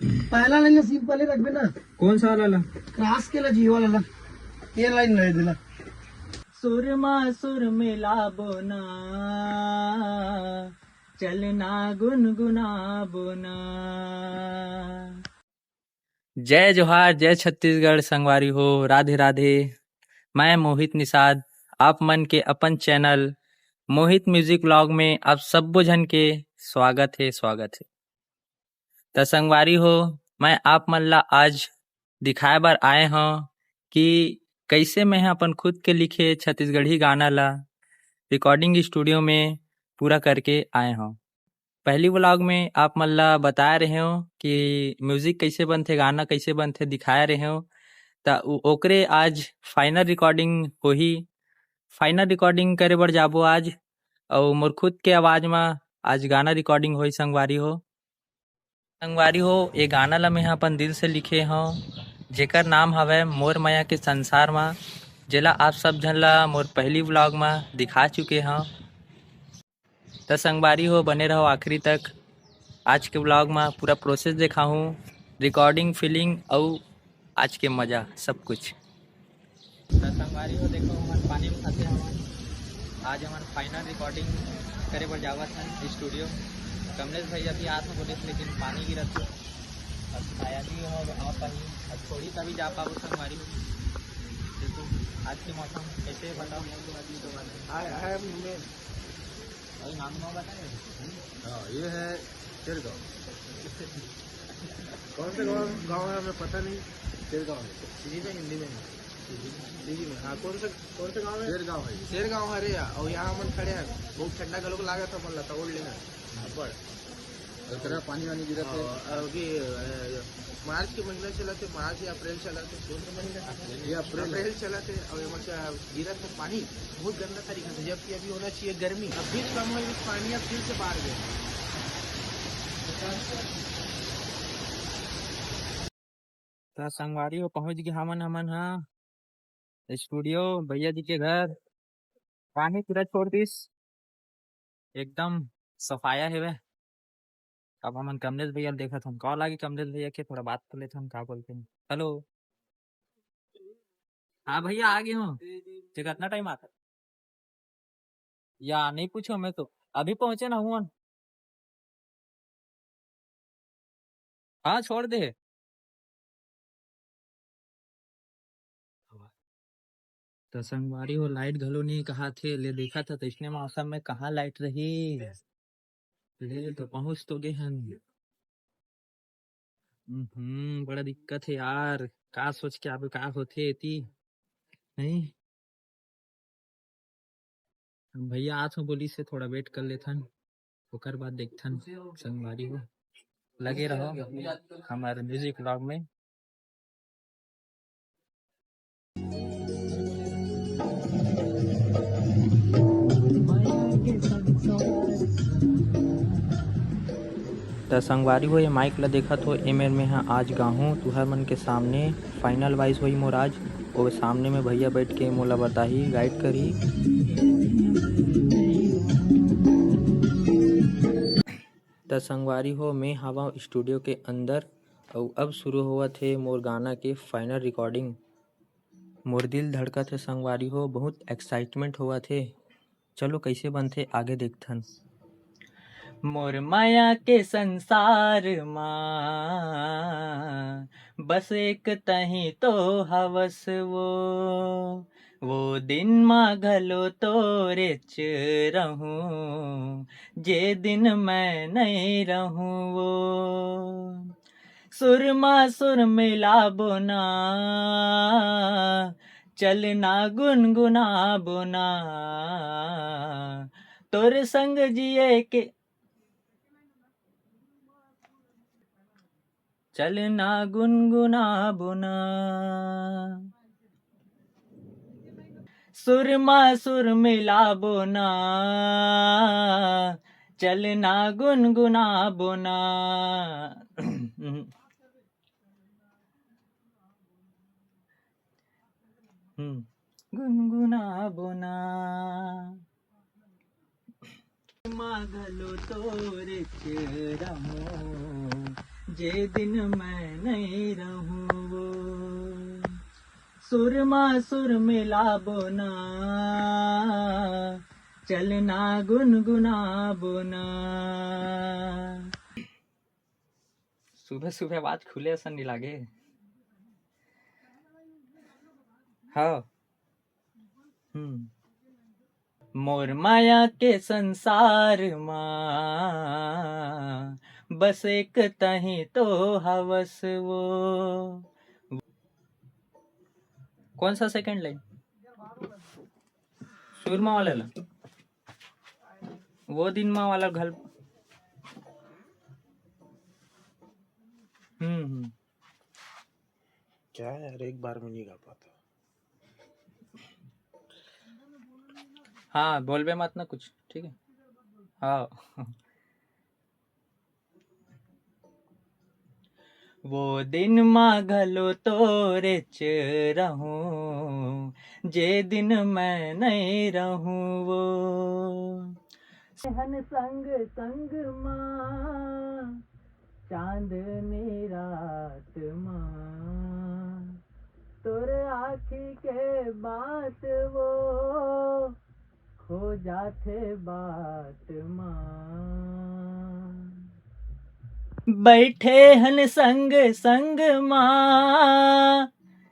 पहला line simple ही रखबे ना। कौन सा वाला? क्रास के ला जियो वाला ये लाइन रह दिला। सुरमा सुर मिला बोना, चलना गुनगुना बोना। जय जोहार, जय छत्तीसगढ़ संगवारी हो, राधे राधे। मैं मोहित निषाद, आप मन के अपन चैनल मोहित म्यूजिक व्लॉग में आप सब जन के स्वागत है। त संगवारी हो, मैं आप मन ला आज दिखाए बर आए हूँ कि कैसे मैं अपन खुद के लिखे छत्तीसगढ़ी गाना ला रिकॉर्डिंग स्टूडियो में पूरा करके आए हूँ। पहली व्लॉग में आप मन ला बता रहे हो कि म्यूजिक कैसे बनथे, गाना कैसे बनथे दिखाए रहे हो। त ओकरे आज फाइनल रिकॉर्डिंग होही। फाइनल रिकॉर्डिंग करे बर जाबो आज, और मोर खुद के आवाज में आज गाना रिकॉर्डिंग होई। संगवारी हो, ये गाना ला मैं अपन दिल से लिखे हूँ, जेकर नाम हवे मोर माया के संसार में, जेला आप सब झन ला मोर पहली व्लॉग में दिखा चुके हूँ। तो संगवारी हो, बने रहो आखिरी तक। आज के व्लॉग में पूरा प्रोसेस देखा हूँ, रिकॉर्डिंग, फीलिंग और आज के मजा सब कुछ। तो संगवारी हो, देखो हमारे पानी में खाते हवन। आज हमारे फाइनल रिकॉर्डिंग करे बर जावत हैं स्टूडियो। कमलेश भैया भी हाथ में बोले थे, लेकिन पानी गिरत थे, अब आया नहीं हो पानी। अब थोड़ी तभी जा पाओ संगवारी हो। देखो आज के मौसम कैसे बताओ। वही नाम ना बताए। हाँ, ये है शेरगांव। कौन से गांव है हमें पता नहीं। शेरगांव है हिंदी में, हिंदी में। हाँ, कौन से गांव है? शेरगांव है। शेरगांव है रे यार। और यहाँ हम खड़े हैं, बहुत ठंडा गलों को लागत है, मन लगता ओढ़ लेना पर तरह पानी वानी गिरा थे। अभी मार्च के महीने चला थे, मार्च या अप्रैल चला थे, कौन सा महीना? ये अप्रैल चला थे। और यहाँ गिरा था पानी बहुत गंदा तरीके से, जबकि अभी होना चाहिए गर्मी। अब बीच कम हुआ, पानी अब फिर से बाहर गया। तो संगवारी हो, पहुंच गए हमन हाँ स्टूडियो भैया जी के घर। पानी पूरा छोड़ दिस, एकदम सफाया है वह। अब हमन कमलेश भैया देखा था, कॉल आ गई कमलेश भैया के, थोड़ा बात कर लेते हम, क्या बोलते हैं। हेलो, हाँ भैया आ गए हूँ। ठीक, कितना टाइम आता या नहीं पूछो, मैं तो अभी पहुंचे ना हूँ। हाँ छोड़ दे। तो संगवारी हो, लाइट घलो नहीं कहा थे ले देखा था, तो इतने मौसम में कहाँ लाइट रही। ले तो पहुंच तो गए हम। बड़ा दिक्कत है यार, का सोच के अब का होते इति नहीं। भैया आज बोली से थोड़ा वेट कर लेथन, ओकर बाद देखथन। संगवारी हो, लगे रहो हमारे म्यूजिक व्लॉग में। तो संगवारी हो, ये माइक ला देखा तो एमेर में हाँ आज गाहूँ तुहर मन के सामने फाइनल वाइज हुई मोर आज। और सामने में भैया बैठ के मोला बताही, गाइड करी। तो संगवारी हो, मैं हवा स्टूडियो के अंदर, और अब शुरू हुआ थे मोर गाना के फाइनल रिकॉर्डिंग। मोर दिल धड़का थे संगवारी हो, बहुत एक्साइटमेंट हुआ थे। चलो कैसे बनते आगे देखथन। मोर माया के संसार माँ बस एक तही तो हवस वो दिन माँ घलो तोरे च रहूं, जे दिन मैं नहीं रहूं वो। सुर माँ सुर मिला बोना, चलना गुनगुना बोना, तोर संग जिए के चलना गुनगुना बोना। सुर माँ सुर मिला बोना, चलना गुनगुना बोना। गुनगुना बोना। मागलो तोरे चेरमो, जे दिन मैं नहीं रहूं वो सुरमा सुर मिला बोना चलना गुनगुना बोना। सुबह सुबह बात खुले ऐसा नहीं लागे। हाँ मोर माया के संसार माँ बस एक तही तो हवस वो। कौन सा सेकंड लाइन सुरमा वाला ला? वो दिन माँ वाला घर। क्या है यार, एक बार में नहीं गा पाता। हाँ बोल बे मत ना कुछ, ठीक है। हाँ वो दिन माघलो तोरे च रहूं जे दिन मैं नहीं रहूं वो हन संग संग माँ चांदनी रात माँ तोर आखी के बात वो खो जाते बात माँ बैठे हन संग संग माँ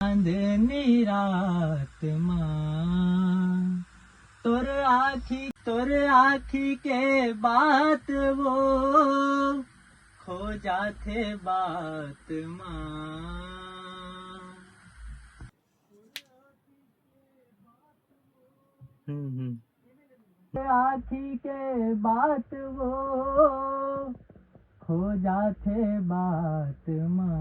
चांदनी रात माँ तोर आखी के बात वो खो जाते बात माँ। आखी के बात वो खो जाते बात माँ।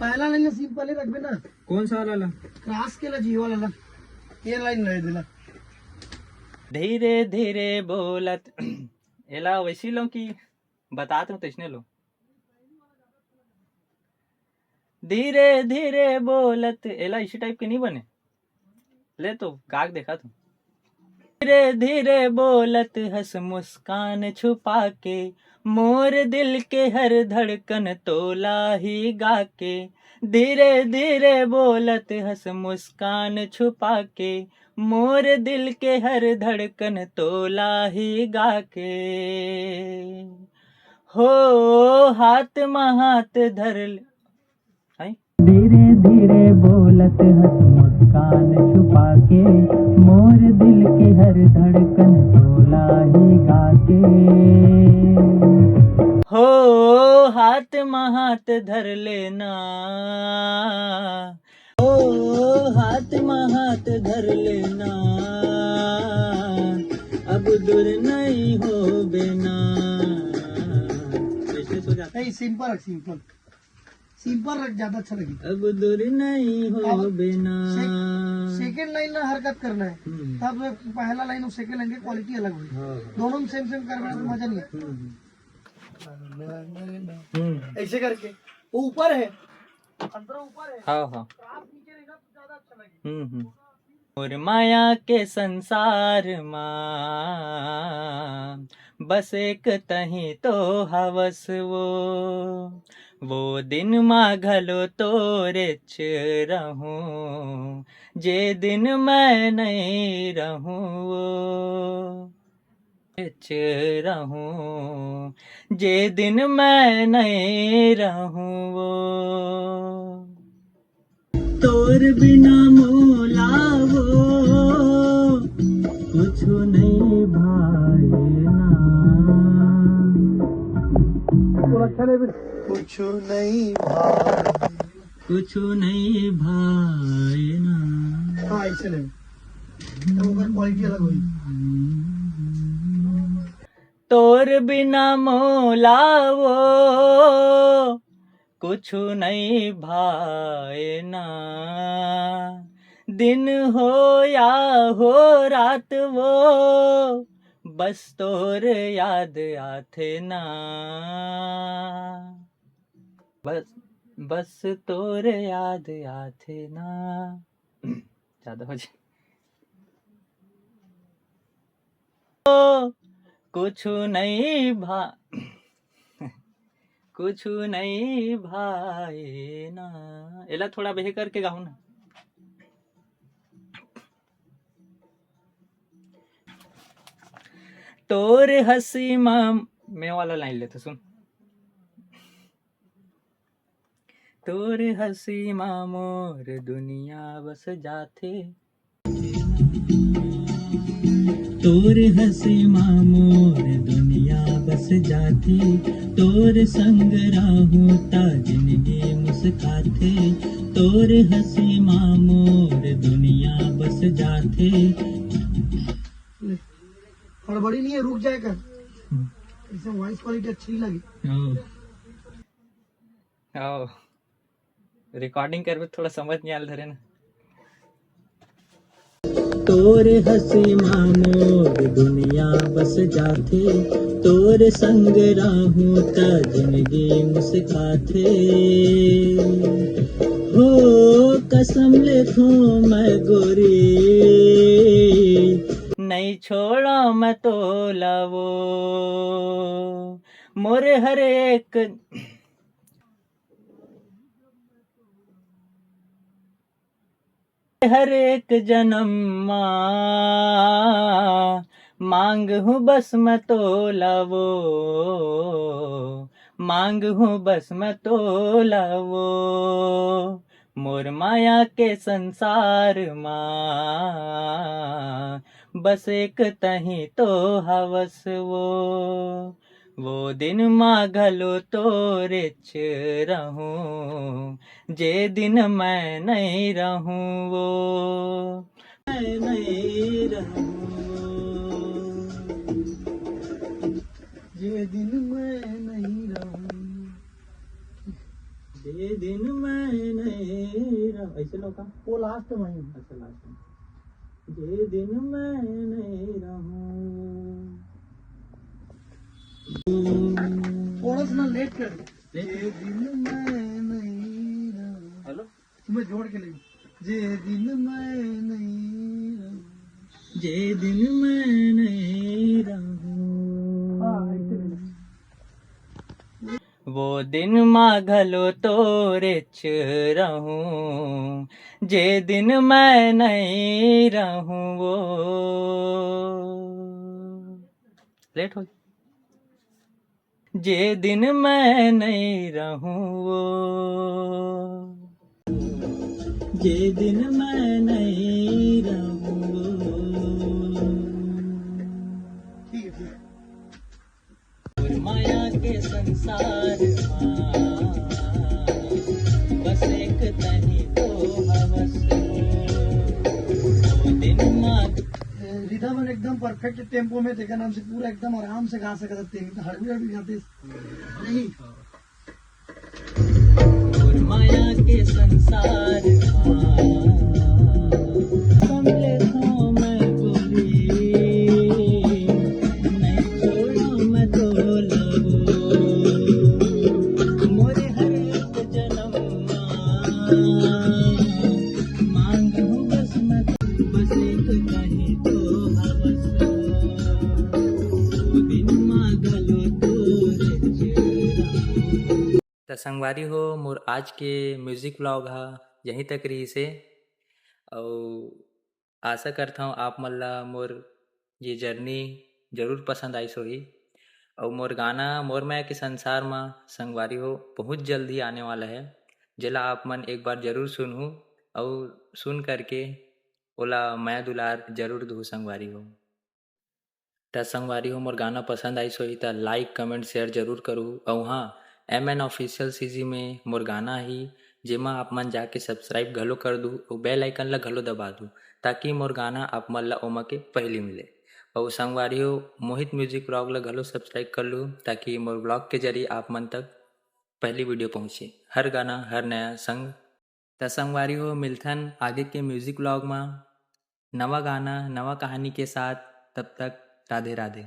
पहला लाइन सिंपल ही रखबे ना। कौन सा वाला? क्रास केला जीव वाला ये लाइन रह दिला। धीरे धीरे बोलत एला वैसी लो कि बताते हूँ तैसने लो। धीरे धीरे बोलत एला इसी टाइप के नहीं बने ले तो गाग देखा तू। धीरे धीरे बोलत हंस मुस्कान छुपा के मोर दिल के हर धड़कन तोला ही गा के। धीरे धीरे बोलत हंस मुस्कान छुपा के मोर दिल के हर धड़कन तोला ही गा के। हो हाथ महात धर धीरे धीरे बोलत हंस मुस्कान छुपा के मोर दिल के हर धड़कन तोला ही गा के। हो हाथ महात धर लेना हो हाथ महात धर लेना अब दूर नहीं हो बेना। ऐसे सो जाता नहीं सिंपल रख, सिंपल सिंपल रख, ज्यादा अच्छा लगे। अब दूर नहीं हो बिना। सेकेंड लाइन में हरकत करना है तब पहला लाइन और सेकेंड लाइन की क्वालिटी अलग हुई। दोनों में सेम सेम करना तो मजा नहीं है। ऐसे करके वो ऊपर है, अंदर ऊपर है। हाँ हाँ नीचे रहना तो ज्यादा अच्छा लगे। और माया के संसार माँ बस एक तही तो हवस वो दिन माघलो तोरे च रहूं जे दिन मैं नहीं रहूं वो च रहूं जे दिन मैं नहीं रहूं वो। तोर बिना मोला वो कुछ नहीं भाईना अच्छा नहीं कुछ नहीं भाई, कुछ नहीं भाईना। हाँ ऐसे नहीं, क्वालिटी अलग हुई। तोर बिना मोला वो कुछ नहीं भाईना दिन हो या हो रात वो बस तोर याद आथे ना बस तोर याद आथे ना। ज्यादा हो जाए। कुछ नहीं कुछ नहीं भाए ना। एला थोड़ा बेह करके गाऊं ना। तोर हसी माम मैं वाला लाइन लेते सुन। तोर हसी मामोर दुनिया बस जाथे, तोर हसी मामोर दुनिया बस जाथे, तोर संग राहूं ता जिंदगी मुस्काथे, तोर हसी मामोर दुनिया बस जाथे। हड़बड़ी नहीं है, रुक जाएगा। इससे वॉइस क्वालिटी अच्छी नहीं लगी। आओ रिकॉर्डिंग करबे थोड़ा समझ नहीं आल धरे ना। तोर हसी मामोर दुनिया बस जाथे, तोर संग राहूं ता जिंदगी मुस्काथे, हो कसम लेथो मैं गोरी, नहीं छोड़ा मैं तो लावो, मोरे हर एक जन्म मांग हूँ बस मैं तो लावो, मांग हूँ बस मैं तो लावो, मोर माया के संसार माँ बस एक तही तो हवस वो दिन माघलो तोरे च रहूं, जे दिन मैं नहीं रहूं वो मैं नहीं रहूं, ये दिन मैं नहीं रहूं, जे दिन मैं नहीं रहूं। ऐसे लोग वो लास्ट में ही। अच्छा लास्ट में, जे दिन मैं नहीं रहूं। थोड़ा सा लेट कर दे। ये दिन मैं नहीं रहूं। हेलो तुम्हें जोड़ के ले। ये दिन मैं नहीं रहूं। जे दिन मैं नहीं रहूं, हाँ, ऐसे ले। वो दिन माघलो तोरे च रहूं, जे दिन मैं नहीं रहूं वो लेट हो, जे दिन मैं नहीं रहूं वो, जे दिन मैं नहीं रहूं वो। ठीक है, ठीक है। और माया के संसार माँ बस एक तनी तो हवस वो दिन माँ। रिदम एकदम परफेक्ट टेम्पो में देखा नाम से पूरा एकदम आराम से गा सकते हैं। तो हड़बड़ी हड़बड़ी गाते नहीं। और माया के संसार समझे तो मैं गोरी, नहीं छोड़ो मैं तो लगो, मोरे हर एक जन्म मांग हूँ बस मैं बस एक कहीं तो हवस वो दिन मांगलो तोरे चेहरा। तो संगवारी हो मोर आज के म्यूजिक व्लॉग हा यहीं तक रही से, और आशा करता हूँ आप मन ला मोर ये जर्नी जरूर पसंद आई सोही। और मोर गाना मोर माया के संसार में संगवारी हो बहुत जल्दी आने वाला है, जेला आप मन एक बार जरूर सुनहूँ और सुन करके ओला माया दुलार जरूर दू संगवारी हो। त संगवारी हो मोर गाना पसंद आई सोही त लाइक कमेंट शेयर जरूर करूँ। और हाँ MN ऑफिशियल CG में मोर गाना ही जेमा आप मन जाके सब्सक्राइब घलो कर दू और बेल आइकन ला घलो दबा दू ताकि मोर गाना आप मन ला ओमा के पहली मिले। और संगवारी हो मोहित म्यूजिक ब्लॉग ला घलो सब्सक्राइब कर लूँ ताकि मोर ब्लॉग के जरिए आप मन तक पहली वीडियो पहुँचे, हर गाना हर नया संग। त संगवारी हो मिलथन आगे के म्यूजिक ब्लॉग में नवा गाना नवा कहानी के साथ, तब तक राधे राधे।